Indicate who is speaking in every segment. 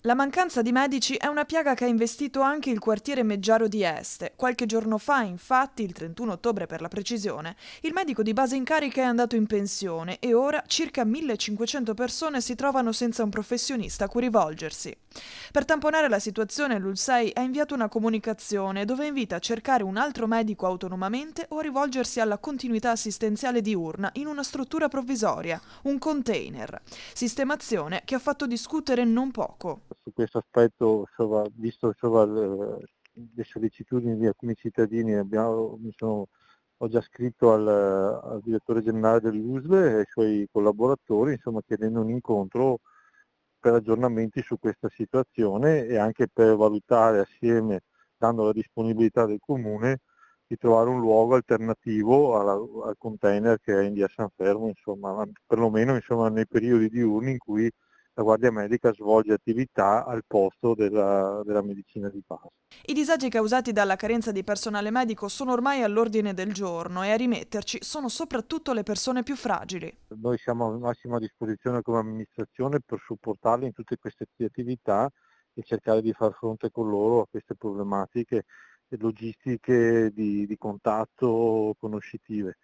Speaker 1: La mancanza di medici è una piaga che ha investito anche il quartiere Meggiaro di Este. Qualche giorno fa, infatti, il 31 ottobre per la precisione, il medico di base in carica è andato in pensione e ora circa 1500 persone si trovano senza un professionista a cui rivolgersi. Per tamponare la situazione, l'ULSEI ha inviato una comunicazione dove invita a cercare un altro medico autonomamente o a rivolgersi alla continuità assistenziale diurna in una struttura provvisoria, un container. Sistemazione che ha fatto discutere non poco.
Speaker 2: Su questo aspetto, insomma, visto insomma, le sollecitudini di alcuni cittadini, ho già scritto al direttore generale dell'USL e ai suoi collaboratori, insomma, chiedendo un incontro per aggiornamenti su questa situazione e anche per valutare assieme, dando la disponibilità del comune, di trovare un luogo alternativo al container che è in via San Fermo, insomma, perlomeno insomma, nei periodi diurni in cui la guardia medica svolge attività al posto della medicina di base.
Speaker 1: I disagi causati dalla carenza di personale medico sono ormai all'ordine del giorno e a rimetterci sono soprattutto le persone più fragili.
Speaker 2: Noi siamo a massima disposizione come amministrazione per supportarli in tutte queste attività e cercare di far fronte con loro a queste problematiche logistiche di contatto conoscitive.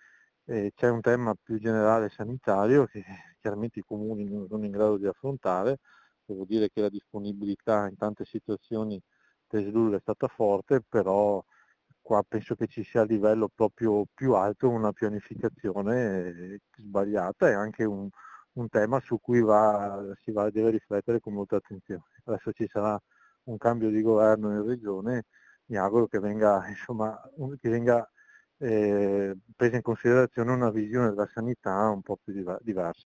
Speaker 2: C'è un tema più generale sanitario che chiaramente i comuni non sono in grado di affrontare, devo dire che la disponibilità in tante situazioni per ridurre è stata forte, però qua penso che ci sia a livello proprio più alto una pianificazione sbagliata e anche un tema su cui deve riflettere con molta attenzione. Adesso ci sarà un cambio di governo in regione, mi auguro che venga, insomma, presa in considerazione una visione della sanità un po' più diversa.